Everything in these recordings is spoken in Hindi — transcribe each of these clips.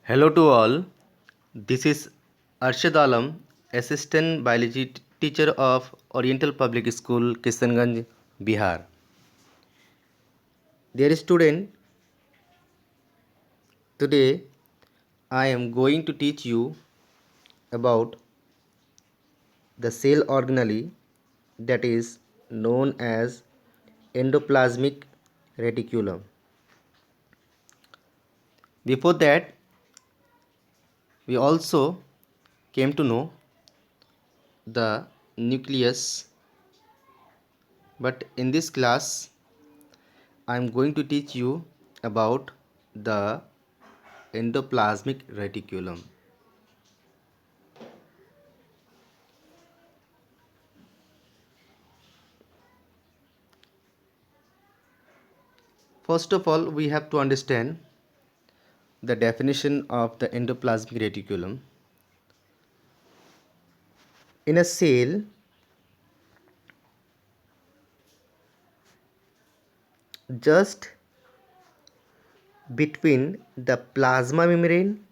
Hello to all. This is Arshad Alam, Assistant Biology Teacher of Oriental Public School, Kishanganj, Bihar. Dear student, today I am going to teach you about the cell organelle that is known as endoplasmic reticulum. Before that, we also came to know the nucleus, but in this class I am going to teach you about the endoplasmic reticulum. First of all, we have to understand the definition of the endoplasmic reticulum. In a cell, just between the plasma membrane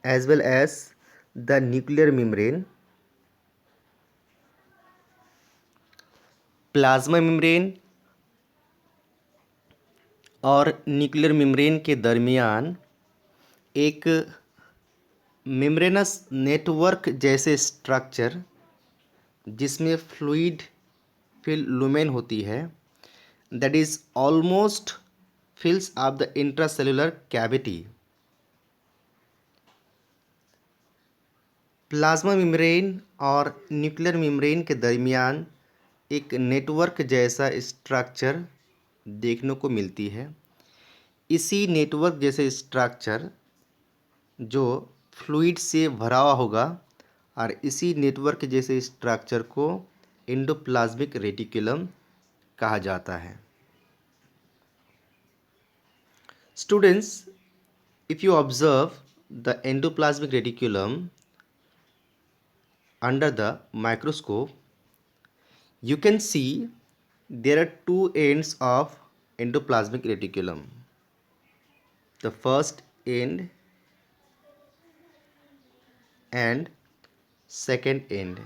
as well as the nuclear membrane, plasma membrane और न्यूक्लियर मेम्ब्रेन के दरमियान एक मेम्ब्रेनस नेटवर्क जैसे स्ट्रक्चर जिसमें फ्लूइड फिल लुमेन होती है, that is almost fills up the intracellular cavity. Plasma membrane और न्यूक्लियर मेम्ब्रेन के दरमियान एक नेटवर्क जैसा स्ट्रक्चर देखने को मिलती है। इसी नेटवर्क जैसे स्ट्रक्चर जो फ्लूइड से भरा हुआ होगा और इसी नेटवर्क जैसे स्ट्रक्चर को एंडोप्लाज्मिक रेटिकुलम कहा जाता है। Students, if you observe the endoplasmic reticulum under the microscope, you can see there are two ends of endoplasmic reticulum. The first end and second end.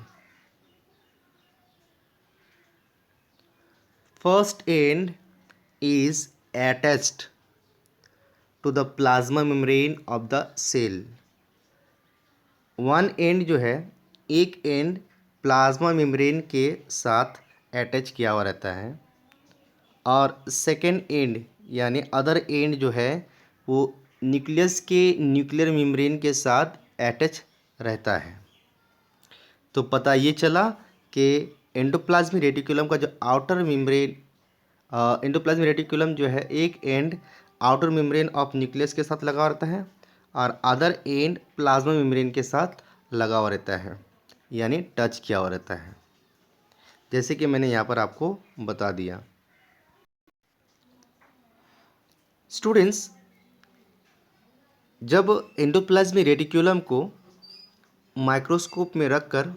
First end is attached to the plasma membrane of the cell. One and जो है, एक एंड प्लाज्मा मेम्ब्रेन के साथ अटैच किया हुआ रहता है और सेकेंड एंड यानी अदर एंड जो है वो न्यूक्लियस के न्यूक्लियर मेम्ब्रेन के साथ अटैच रहता है। तो पता ये चला कि एंडोप्लाज्मिक रेटिकुलम का जो आउटर मेम्ब्रेन, एंडोप्लाज्मिक रेटिकुलम जो है एक and outer membrane of nucleus के साथ लगा हुआ रहता है और अदर एंड प्लाज्मा मेम्ब्रेन के साथ लगा हुआ रहता है, यानी टच किया हुआ रहता है, जैसे कि मैंने यहाँ पर आपको बता दिया। स्टूडेंट्स, जब एंडोप्लाज्मिक रेटिकुलम को माइक्रोस्कोप में रखकर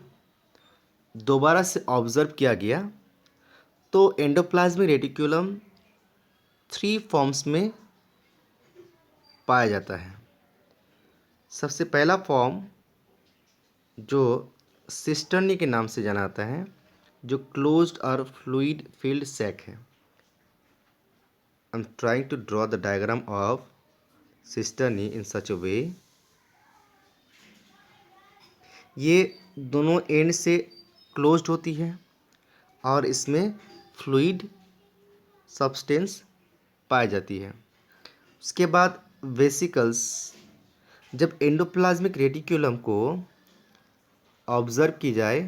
दोबारा से ऑब्जर्व किया गया तो एंडोप्लाज्मिक रेटिकुलम 3 फॉर्म्स में पाया जाता है। सबसे पहला फॉर्म जो सिस्टर्नी के नाम से जाना जाता है, जो क्लोज्ड और फ्लूइड फील्ड सैक है। I am trying to draw the diagram of cisternae in such a way. ये दोनों एंड से क्लोज्ड होती है और इसमें फ्लूइड सब्सटेंस पाई जाती है। उसके बाद वेसिकल्स, जब एंडोप्लाज्मिक रेटिकुलम को ऑब्जर्व की जाए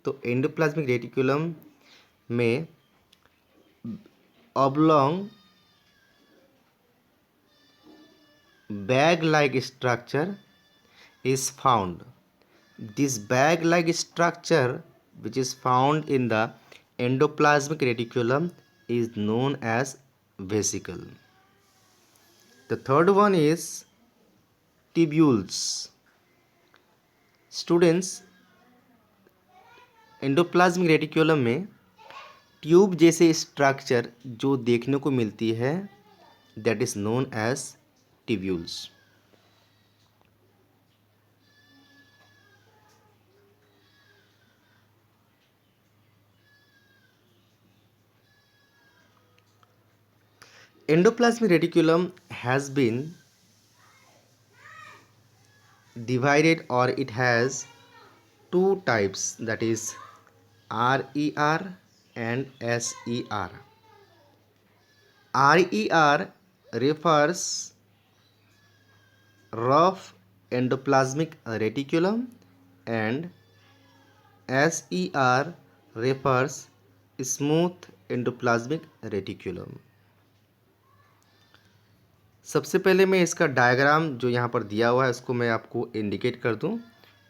तो एंडोप्लाज्मिक रेटिकुलम में oblong bag like structure is found. This bag-like structure which is found in the endoplasmic reticulum is known as vesicle. The third one is tubules. Students, endoplasmic reticulum में ट्यूब जैसे स्ट्रक्चर जो देखने को मिलती है that is known as tubules. Endoplasmic reticulum has been divided, or it has two types, that is RER and SER. RER refers rough endoplasmic reticulum and SER refers smooth endoplasmic reticulum. सबसे पहले मैं इसका डायग्राम जो यहाँ पर दिया हुआ है उसको मैं आपको इंडिकेट कर दूँ,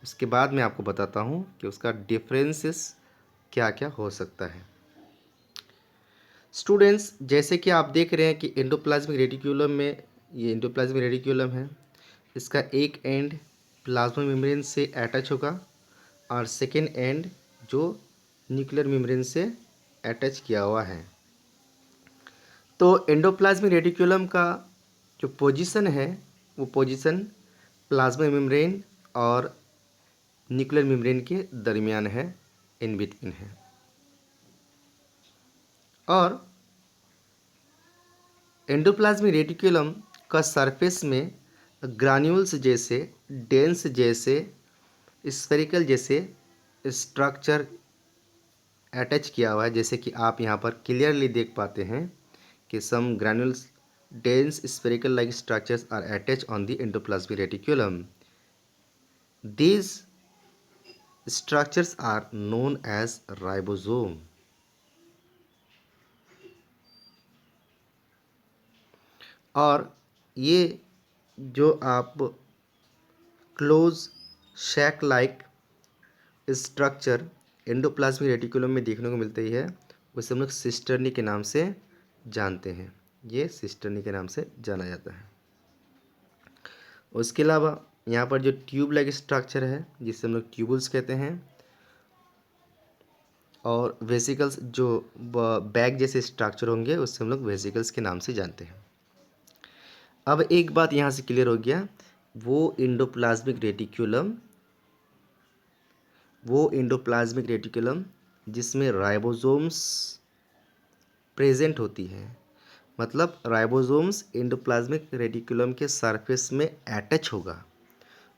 उसके बाद मैं आपको बताता हूँ कि उसका डिफरेंसेस क्या क्या हो सकता है। स्टूडेंट्स, जैसे कि आप देख रहे हैं कि एंडोप्लाज्मिक रेटिक्यूलम में, ये एंडोप्लाज्मिक रेटिक्यूलम है, इसका एक एंड प्लाज्मा मेम्ब्रेन से अटैच होगा और सेकेंड एंड जो न्यूक्लियर मेम्ब्रेन से अटैच किया हुआ है। तो एंडोप्लाज्मिक रेटिक्यूलम का जो पोजीशन है वो पोजीशन प्लाज्मा मेम्ब्रेन और न्यूक्लियर मेम्ब्रेन के दरमियान है, इन बिटवीन है। और एंडोप्लाज्मिक रेटिक्यूलम का सरफेस में ग्रान्यूल्स जैसे, डेंस जैसे, स्फेरिकल जैसे स्ट्रक्चर अटैच किया हुआ है, जैसे कि आप यहाँ पर क्लियरली देख पाते हैं कि सम Granules dense spherical like structures are attached on the endoplasmic reticulum. These structures are known as ribosome. और ये जो आप क्लोज शैक लाइक स्ट्रक्चर एंडोप्लाज्मिक रेटिकुलम में देखने को मिलती है, उसे हम लोग सिस्टर्नी के नाम से जानते हैं। ये सिस्टर्नी के नाम से जाना जाता है। उसके अलावा यहाँ पर जो ट्यूब लाइक स्ट्रक्चर है जिसे हम लोग ट्यूबुल्स कहते हैं, और वेसिकल्स जो बैग जैसे स्ट्रक्चर होंगे उससे हम लोग वेसिकल्स के नाम से जानते हैं। अब एक बात यहाँ से क्लियर हो गया, वो एंडोप्लाज्मिक रेटिकुलम जिसमें राइबोसोम्स प्रेजेंट होती है, मतलब राइबोसोम्स एंडोप्लाज्मिक रेटिकुलम के सरफेस में अटैच होगा,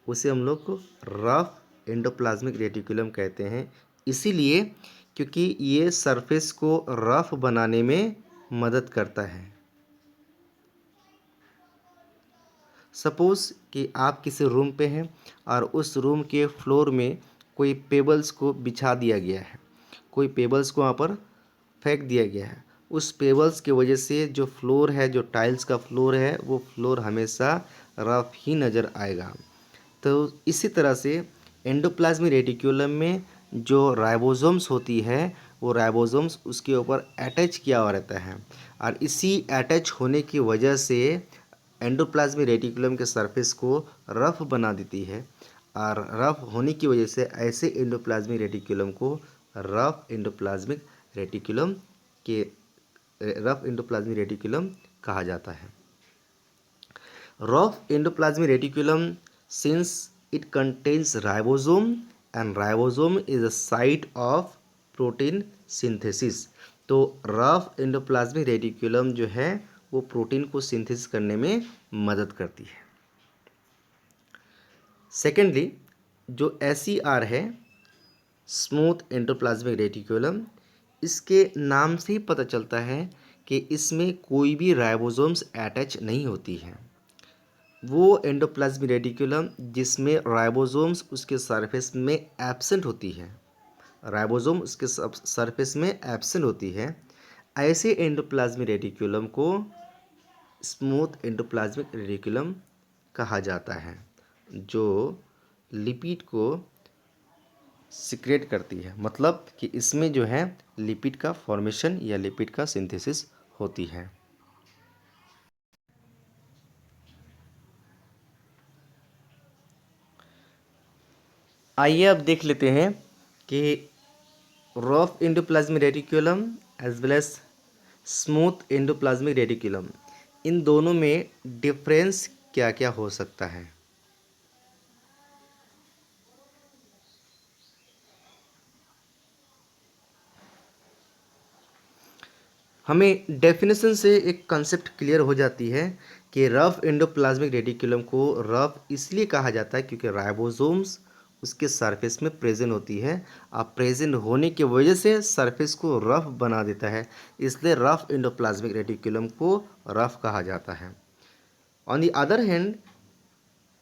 उसे हम लोग को रफ एंडोप्लाज्मिक रेटिकुलम कहते हैं। इसीलिए क्योंकि ये सरफेस को रफ बनाने में मदद करता है। सपोज़ कि आप किसी रूम पे हैं और उस रूम के फ्लोर में कोई पेबल्स को बिछा दिया गया है, कोई पेबल्स को वहाँ पर फेंक दिया गया है। उस पेबल्स की वजह से जो फ्लोर है, जो टाइल्स का फ्लोर है, वो फ्लोर हमेशा रफ ही नज़र आएगा। तो इसी तरह से एंडोप्लाज्मिक रेटिकुलम में जो राइबोसोम्स होती है, वो राइबोसोम्स उसके ऊपर अटैच किया हुआ रहता है, और इसी अटैच होने की वजह से एंडोप्लाज्मिक रेटिकुलम के सरफेस को रफ बना देती है, और रफ होने की वजह से ऐसे एंडोप्लाज्मिक रेटिकुलम को रफ एंडोप्लाज्मिक रेटिकुलम के रफ एंडोप्लाज्मिक रेटिकुलम कहा जाता है। Rough endoplasmic reticulum, since it contains ribosome and ribosome is a site of protein synthesis, तो रफ एंडोप्लाज्मिक रेटिकुलम जो है वो प्रोटीन को सिंथेसिस करने में मदद करती है। सेकेंडली, जो SER है, स्मूथ एंडोप्लाज्मिक रेटिकुलम, इसके नाम से ही पता चलता है कि इसमें कोई भी राइबोसोम्स अटैच नहीं होती है। वो एंडोप्लाज्मिक रेटिकुलम जिसमें राइबोसोम्स उसके सरफेस में एब्सेंट होती है, राइबोसोम उसके सरफेस में एब्सेंट होती है, ऐसे एंडोप्लाज्मिक रेटिकुलम को स्मूथ एंडोप्लाज्मिक रेटिकुलम कहा जाता है, जो लिपिड को सिक्रेट करती है, मतलब कि इसमें जो है लिपिड का फॉर्मेशन या लिपिड का सिंथेसिस होती है। आइए अब देख लेते हैं कि rough endoplasmic reticulum as well as smooth endoplasmic reticulum, इन दोनों में डिफरेंस क्या क्या हो सकता है। हमें डेफिनेशन से एक कंसेप्ट क्लियर हो जाती है कि रफ एंडोप्लाज्मिक रेटिकुलम को रफ इसलिए कहा जाता है क्योंकि राइबोसोम्स उसके सरफेस में प्रेजेंट होती है। अब प्रेजेंट होने की वजह से सरफेस को रफ बना देता है, इसलिए रफ एंडोप्लाज्मिक रेटिकुलम को रफ कहा जाता है। On the other hand,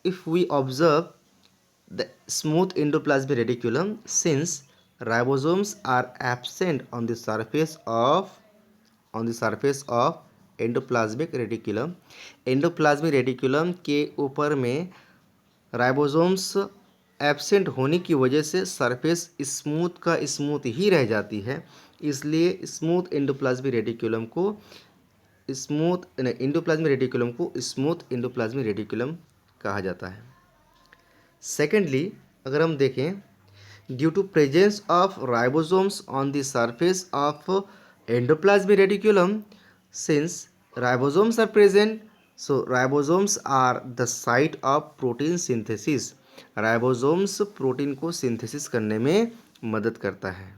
if we observe the smooth endoplasmic reticulum, since ribosomes are absent on the surface of endoplasmic reticulum, endoplasmic reticulum के ऊपर में राइबोसोम्स एब्सेंट होने की वजह से सरफेस स्मूथ का स्मूथ ही रह जाती है, इसलिए स्मूथ एंडोप्लाज्मिक रेटिकुलम को स्मूथ एंडोप्लाज्मिक रेटिकुलम कहा जाता है। सेकेंडली, अगर हम देखें, due to presence of ribosomes on the surface of endoplasmic reticulum, since ribosomes are present, so ribosomes are the site of protein synthesis. Ribosomes protein को सिंथेसिस करने में मदद करता है।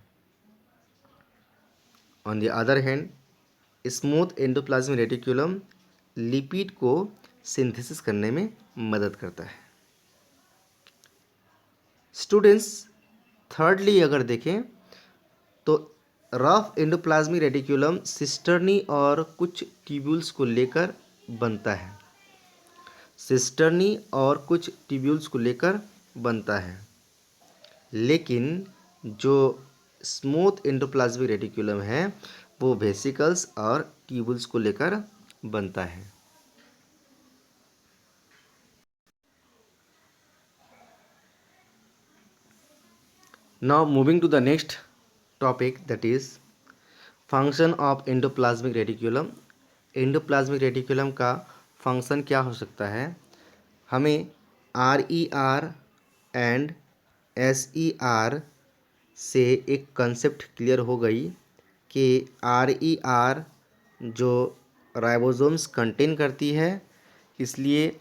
On the other hand, smooth endoplasmic reticulum lipid को सिंथेसिस करने में मदद करता है। स्टूडेंट्स, थर्डली अगर देखें तो रफ एंडोप्लाज्मिक रेटिकुलम सिस्टर्नी और कुछ ट्यूब्यूल्स को लेकर बनता है। सिस्टर्नी और कुछ ट्यूब्यूल्स को लेकर बनता है, लेकिन जो स्मूथ एंडोप्लाज्मिक रेटिकुलम है वो वेसिकल्स और ट्यूब्यूल्स को लेकर बनता है। Now moving to the next topic, that is function of endoplasmic reticulum. Endoplasmic reticulum का फंक्शन क्या हो सकता है? हमें RER एंड SER से एक कंसेप्ट क्लियर हो गई कि RER जो राइबोसोम्स कंटेन करती है, इसलिए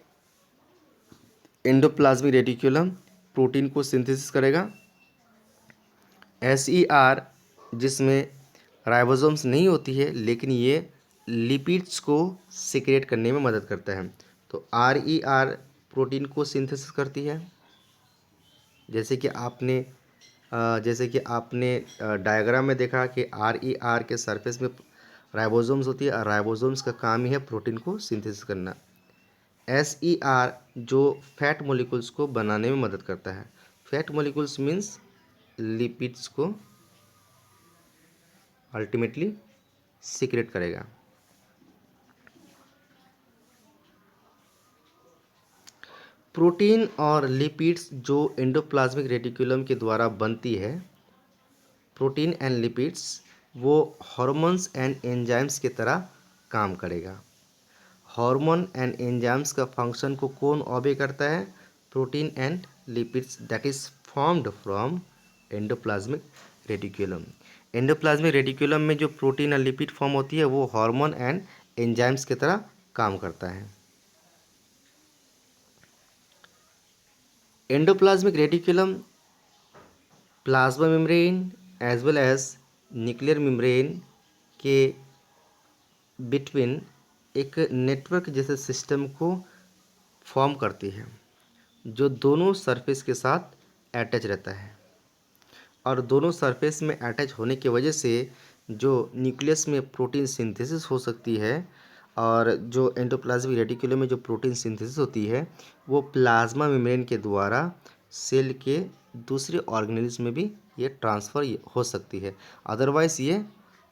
एंडोप्लाज्मिक रेटिकुलम प्रोटीन को सिंथेसिस करेगा। SER जिसमें राइबोसोम्स नहीं होती है, लेकिन ये लिपिड्स को सिक्रेट करने में मदद करता है। तो RER प्रोटीन को सिंथेसिस करती है, जैसे कि आपने डायग्राम में देखा कि RER के सरफेस में राइबोसोम्स होती है और राइबोसोम्स का काम ही है प्रोटीन को सिंथेसिस करना। SER जो फैट मॉलिक्यूल्स को बनाने में मदद करता है। फैट मॉलिक्यूल्स मीन्स लिपिड्स को अल्टीमेटली सीक्रेट करेगा। प्रोटीन और लिपिड्स जो एंडोप्लाज्मिक रेटिकुलम के द्वारा बनती है, प्रोटीन एंड लिपिड्स, वो हार्मोन्स एंड एंजाइम्स की तरह काम करेगा। हार्मोन एंड एंजाइम्स का फंक्शन को कौन ओबे करता है? Protein and lipids that is formed from endoplasmic reticulum. Endoplasmic reticulum में जो प्रोटीन और लिपिड फॉर्म होती है वो हार्मोन एंड एंजाइम्स की तरह काम करता है। Endoplasmic reticulum plasma membrane as well as nuclear membrane के बिटवीन एक नेटवर्क जैसे सिस्टम को फॉर्म करती है, जो दोनों सरफेस के साथ अटैच रहता है। और दोनों सरफेस में अटैच होने की वजह से जो न्यूक्लियस में प्रोटीन सिंथेसिस हो सकती है, और जो एंडोप्लाज्मिक रेटिकुलम में जो प्रोटीन सिंथेसिस होती है वो प्लाज्मा मेम्ब्रेन के द्वारा सेल के दूसरे ऑर्गेनेल्स में भी ये ट्रांसफ़र हो सकती है। अदरवाइज़ ये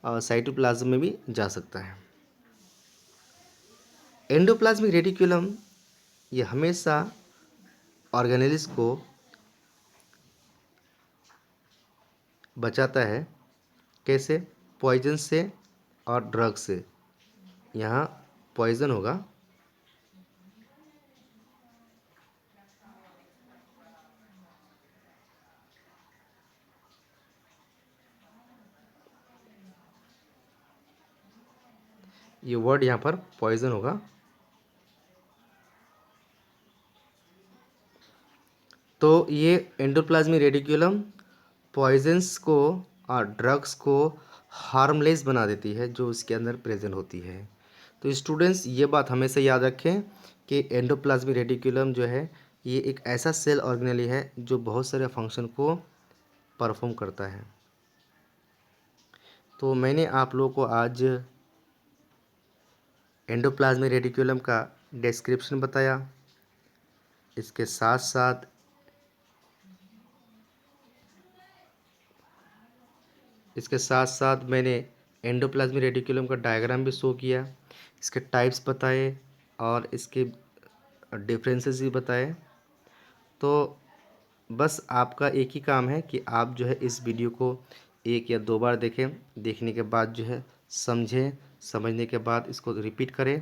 साइटोप्लाज्म में भी जा सकता है। एंडोप्लाज्मिक रेटिकुलम ये हमेशा ऑर्गेनेल्स को बचाता है। कैसे? पॉइजन से और ड्रग से। यहाँ पॉइजन होगा, ये वर्ड यहाँ पर पॉइजन होगा। तो ये एंडोप्लाज्मिक रेटिकुलम पॉइजन्स को और ड्रग्स को हार्मलेस बना देती है जो इसके अंदर प्रेजेंट होती है। तो स्टूडेंट्स ये बात हमेशा याद रखें कि एंडोप्लाज्मिक रेटिकुलम जो है ये एक ऐसा सेल ऑर्गेनेली है जो बहुत सारे फंक्शन को परफॉर्म करता है। तो मैंने आप लोगों को आज एंडोप्लाज्मिक रेटिकुलम का डिस्क्रिप्शन बताया। इसके साथ साथ मैंने एंडोप्लाज्मिक रेटिकुलम का डायग्राम भी शो किया, इसके टाइप्स बताए और इसके डिफरेंसेस भी बताए। तो बस आपका एक ही काम है कि आप जो है इस वीडियो को 1 या 2 बार देखें, देखने के बाद जो है समझें, समझने के बाद इसको रिपीट करें,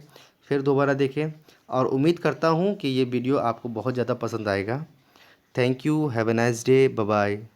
फिर दोबारा देखें और उम्मीद करता हूँ कि ये वीडियो आपको बहुत ज़्यादा पसंद आएगा। Thank you, have a nice day, bye bye.